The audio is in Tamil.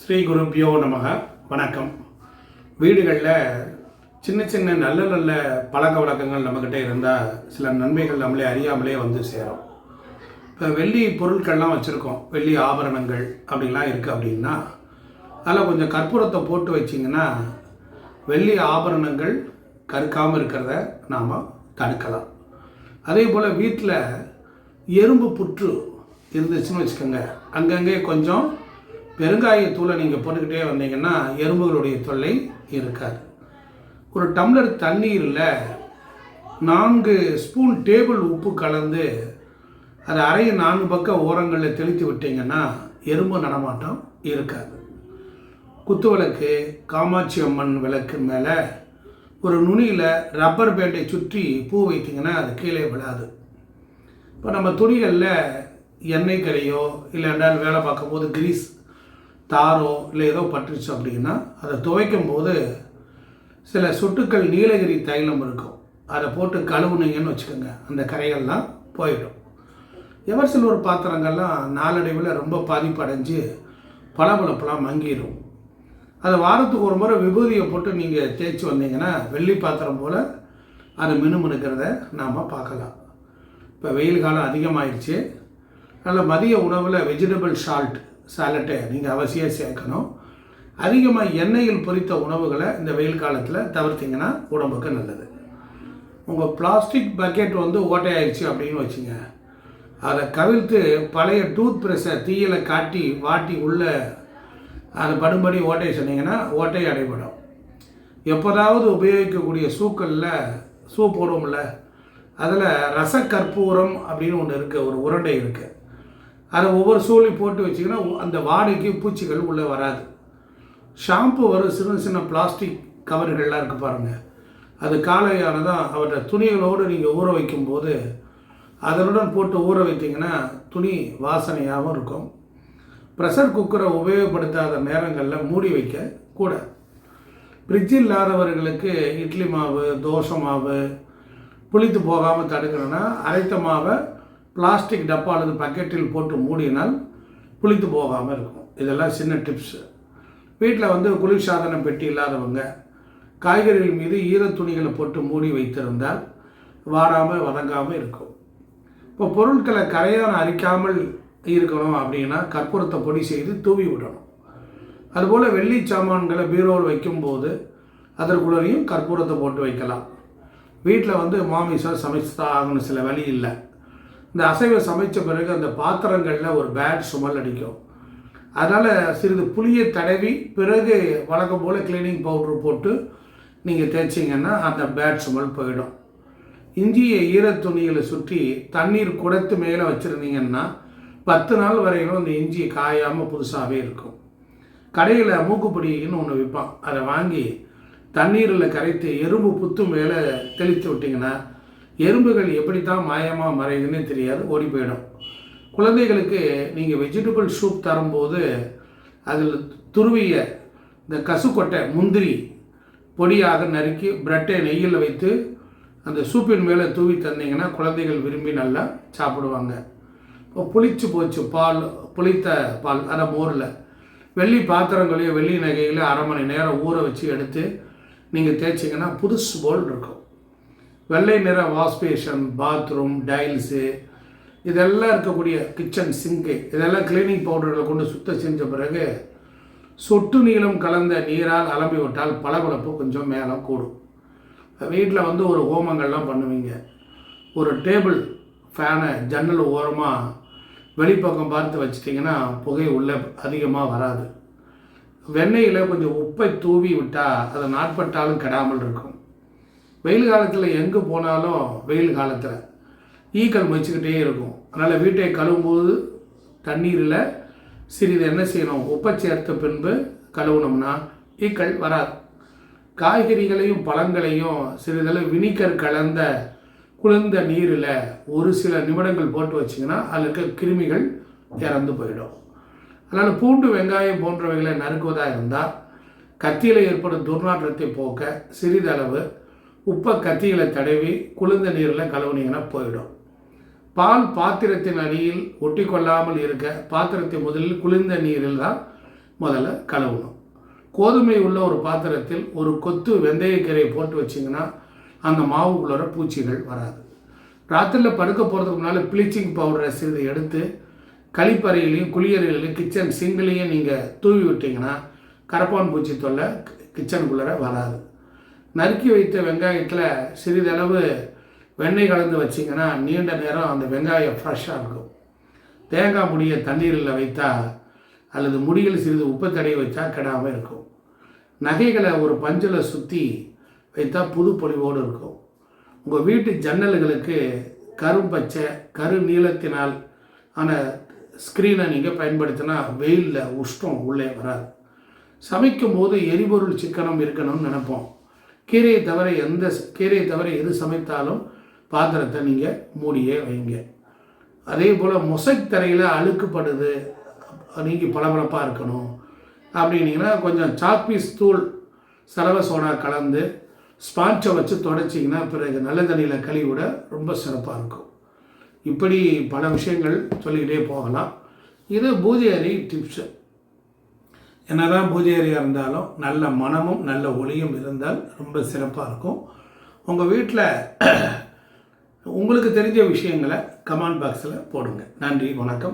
ஸ்ரீ குருப்பியோ நமக. வணக்கம். வீடுகளில் சின்ன சின்ன நல்ல நல்ல பழக்க வழக்கங்கள் நம்மக்கிட்ட இருந்தால் சில நன்மைகள் நம்மளே அறியாமலே வந்து சேரும். இப்போ வெள்ளி பொருட்கள்லாம் வச்சுருக்கோம், வெள்ளி ஆபரணங்கள் அப்படிலாம் இருக்குது அப்படின்னா அதில் கொஞ்சம் கற்பூரத்தை போட்டு வச்சிங்கன்னா வெள்ளி ஆபரணங்கள் கருக்காமல் இருக்கிறத நாம் தடுக்கலாம். அதே போல் வீட்டில் எறும்பு புற்று இருந்துச்சுன்னு வச்சுக்கோங்க, அங்கங்கே கொஞ்சம் பெருங்காயத்தூளை நீங்கள் போட்டுக்கிட்டே வந்தீங்கன்னா எறும்புகளுடைய தொல்லை இருக்காது. ஒரு டம்ளர் தண்ணீரில் 4 ஸ்பூன் டேபிள் உப்பு கலந்து அதை அறைய 4 பக்க ஓரங்களில் தெளித்து விட்டீங்கன்னா எறும்பு நடமாட்டம் இருக்காது. குத்து விளக்கு, காமாட்சி அம்மன் விளக்கு மேலே ஒரு நுனியில் ரப்பர் பேண்டை சுற்றி பூ வைத்திங்கன்னா அது கீழே விழாது. இப்போ நம்ம துணிகளில் எண்ணெய் கரையோ இல்லைன்றால் வேலை பார்க்கும்போது கிரீஸ் தாரோ இல்லை ஏதோ பட்டுருச்சு அப்படின்னா அதை துவைக்கும் போது சில சொட்டுக்கள் நீலகிரி தைலம் இருக்கும், அதை போட்டு கழுவுனீங்கன்னு வச்சுக்கோங்க, அந்த கரைகள்லாம் போயிடும். எவர்சில்வர் பாத்திரங்கள்லாம் நாளடைவில் ரொம்ப பாதிப்படைஞ்சு பளபளப்பெல்லாம் மங்கிடும். அதை வாரத்துக்கு ஒரு முறை விபூதியை போட்டு நீங்கள் தேய்ச்சி வந்தீங்கன்னா வெள்ளி பாத்திரம் போல் அதை மினுமினுக்கிறத நாம் பார்க்கலாம். இப்போ வெயில் காலம் அதிகமாகிடுச்சு, அதனால் மதிய உணவில் வெஜிடபிள் சாலட்டை நீங்கள் அவசியம் சேர்க்கணும். அதிகமாக எண்ணெயில் பொரித்த உணவுகளை இந்த வெயில் காலத்தில் தவிர்த்திங்கன்னா உடம்புக்கு நல்லது. உங்கள் பிளாஸ்டிக் பக்கெட் வந்து ஓட்டையாயிடுச்சு அப்படின்னு வச்சுங்க, அதை கவிழ்த்து பழைய டூத் ப்ரஷ்ஷை தீயில காட்டி வாட்டி உள்ளே அதை படும்படி ஓட்டை சொன்னீங்கன்னா ஓட்டை அடைபடும். எப்போதாவது உபயோகிக்கக்கூடிய சூ போடுவோம்ல, அதில் ரசக்கற்பூரம் அப்படின்னு ஒன்று இருக்குது, ஒரு உருண்டை இருக்குது, அதை ஒவ்வொரு சூளையும் போட்டு வச்சிங்கன்னா அந்த வாடைக்கு பூச்சிகள் உள்ளே வராது. ஷாம்பு வரும் சின்ன சின்ன பிளாஸ்டிக் கவர்கள்லாம் இருக்குது பாருங்கள், அது காலையானதான் அவற்றை துணிகளோடு நீங்கள் ஊற வைக்கும்போது அதனுடன் போட்டு ஊற வைத்திங்கன்னா துணி வாசனையாகவும் இருக்கும். ப்ரெஷர் குக்கரை உபயோகப்படுத்தாத நேரங்களில் மூடி வைக்க கூட. ஃப்ரிட்ஜ் இல்லாதவர்களுக்கு இட்லி மாவு, தோசை மாவு புளித்து போகாமல் தடுக்கணும்னா அரைத்த மாவை பிளாஸ்டிக் டப்பா அல்லது பக்கெட்டில் போட்டு மூடினால் புளித்து போகாமல் இருக்கும். இதெல்லாம் சின்ன டிப்ஸு. வீட்டில் வந்து குளிர்சாதன பெட்டி இல்லாதவங்க காய்கறிகள் மீது ஈரத்துணிகளை போட்டு மூடி வைத்திருந்தால் வாராமல் வதங்காமல் இருக்கும். இப்போ பொருட்களை கரையான அரிக்காமல் இருக்கணும் அப்படின்னா கற்பூரத்தை பொடி செய்து தூவி விடணும். அதுபோல் வெள்ளி சாமான்களை பீரோவில் வைக்கும்போது அதற்குள்ளேயும் கற்பூரத்தை போட்டு வைக்கலாம். வீட்டில் வந்து மாமிசம் சமைச்சுதான் ஆகணும், சில வழி இல்லை. இந்த அசைவை சமைத்த பிறகு அந்த பாத்திரங்களில் ஒரு பேட் சுமல் அடிக்கும். அதனால் சிறிது புளியை தடவி பிறகு வழக்கம் போல் கிளீனிங் பவுட்ரு போட்டு நீங்கள் தேய்ச்சிங்கன்னா அந்த பேட் சுமல் போயிடும். இஞ்சியை ஈரத்துணிகளை சுற்றி தண்ணீர் குடத்து மேலே வச்சுருந்தீங்கன்னா 10 நாள் வரையிலும் அந்த இஞ்சி காயாமல் புதுசாகவே இருக்கும். கடையில் மூக்குப்பொடின்னு ஒன்று விற்பான், அதை வாங்கி தண்ணீரில் கரைத்து எறும்பு புத்து மேலே தெளித்து விட்டிங்கன்னா எறும்புகள் எப்படி தான் மாயமாக மறையுதுன்னு தெரியாது, ஓடி போயிடும். குழந்தைகளுக்கு நீங்கள் வெஜிடபிள் சூப் தரும்போது அதில் துருவிய இந்த கசுக்கொட்டை முந்திரி பொடியாக நறுக்கி பிரெட்டை நெய்யில் வைத்து அந்த சூப்பின் மேலே தூவி தந்தீங்கன்னா குழந்தைகள் விரும்பி நல்லா சாப்பிடுவாங்க. இப்போ புளிச்சு போச்சு புளித்த பால் அதை மோரில் வெள்ளி பாத்திரங்களையும் வெள்ளி நகைகளையும் 1/2 மணி நேரம் ஊற வச்சு எடுத்து நீங்கள் தேய்ச்சிங்கன்னா புதுசு போல் இருக்கும். வெள்ளை நிற வாஷ்பேஷன், பாத்ரூம் டைல்ஸு இதெல்லாம் இருக்கக்கூடிய கிச்சன் சிங்கு இதெல்லாம் கிளீனிங் பவுடர்களை கொண்டு சுத்தம் செஞ்ச பிறகு சொட்டு நீளம் கலந்த நீரால் அலம்பி விட்டால் பளபளப்பு கொஞ்சம் மேலே கூடும். வீட்டில் வந்து ஒரு ஹோமங்கள்லாம் பண்ணுவீங்க, ஒரு டேபிள் ஃபேனை ஜன்னல் ஓரமாக வெளிப்பக்கம் பார்த்து வச்சிட்டிங்கன்னா புகை உள்ளே அதிகமாக வராது. வெண்ணெயில் கொஞ்சம் உப்பை தூவி விட்டால் அது நாட்பட்டாலும் கெடாமல் இருக்கும். வெயில் காலத்தில் எங்கே போனாலும் வெயில் காலத்தில் ஈக்கள் மொச்சிக்கிட்டே இருக்கும். அதனால் வீட்டை கழுவும்போது தண்ணீரில் சிறிது என்ன செய்யணும், உப்பை சேர்த்த பின்பு கழுவுனோம்னா ஈக்கள் வராது. காய்கறிகளையும் பழங்களையும் சிறிதளவு வினிகர் கலந்த குளிர்ந்த நீரில் ஒரு சில நிமிடங்கள் போட்டு வச்சிங்கன்னா அதில் இருக்க கிருமிகள் இறந்து போயிடும். அதனால் பூண்டு, வெங்காயம் போன்றவைகளை நறுக்குவதாக இருந்தால் கத்தியில் ஏற்படும் துர்நாற்றத்தை போக்க சிறிதளவு உப்பை கத்திகளை தடவி குளிர்ந்த நீரில் கழுவுனீங்கன்னா போயிடும். பால் பாத்திரத்தின் அடியில் ஒட்டி கொள்ளாமல் இருக்க பாத்திரத்தை முதலில் குளிர்ந்த நீரில் தான் முதல்ல கழுவணும். கோதுமை உள்ள ஒரு பாத்திரத்தில் ஒரு கொத்து வெந்தயக்கீரையை போட்டு வச்சிங்கன்னா அந்த மாவுக்குள்ளே பூச்சிகள் வராது. ராத்திரியில் படுக்க போகிறதுக்கு முன்னால் ப்ளீச்சிங் பவுடரை சிறிது எடுத்து கழிப்பறையிலையும் குளியறையிலையும் கிச்சன் சிங்கிலையும் நீங்கள் தூவி விட்டிங்கன்னா கரப்பான் பூச்சி தொல்லை கிச்சனுக்குள்ளே வராது. நறுக்கி வைத்த வெங்காயத்தில் சிறிதளவு வெண்ணெய் கலந்து வச்சிங்கன்னா நீண்ட நேரம் அந்த வெங்காயம் ஃப்ரெஷ்ஷாக இருக்கும். தேங்காய் முடியை தண்ணீரில் வைத்தா அல்லது முடியில் சிறிது உப்பு தடவி வச்சா கெடாமல் இருக்கும். நகைகளை ஒரு பஞ்சில் சுற்றி வைத்தா புது பொலிவோடு இருக்கும். உங்கள் வீட்டு ஜன்னல்களுக்கு கரும்பச்சை கரு நீளத்தினால் ஆன ஸ்க்ரீனை நீங்கள் பயன்படுத்தினா வெயிலில் உஷ்டம் உள்ளே வராது. சமைக்கும் போது எரிபொருள் சிக்கனம் இருக்கணும்னு நினைப்போம். கீரையை தவிர எது சமைத்தாலும் பாத்திரத்தை நீங்கள் மூடியே வைங்க. அதே போல் மொசைக் தரையில் அழுக்குப்படுது, நீங்கி பளபளப்பாக இருக்கணும் அப்படின்னீங்கன்னா கொஞ்சம் சாக்பீஸ் தூள் சலவை சோடா கலந்து ஸ்பான்ச்சை வச்சு தொடச்சிங்கன்னா பிறகு நல்ல தண்ணியில் கழுவிட ரொம்ப சிறப்பாக இருக்கும். இப்படி பல விஷயங்கள் சொல்லிக்கிட்டே போகலாம். இது பூஜை அறை டிப்ஸு. என்னதான் பூஜை அறையாக இருந்தாலும் நல்ல மனமும் நல்ல ஒளியும் இருந்தால் ரொம்ப சிறப்பாக இருக்கும். உங்கள் வீட்டில் உங்களுக்கு தெரிஞ்ச விஷயங்களை கமெண்ட் பாக்ஸில் போடுங்க. நன்றி, வணக்கம்.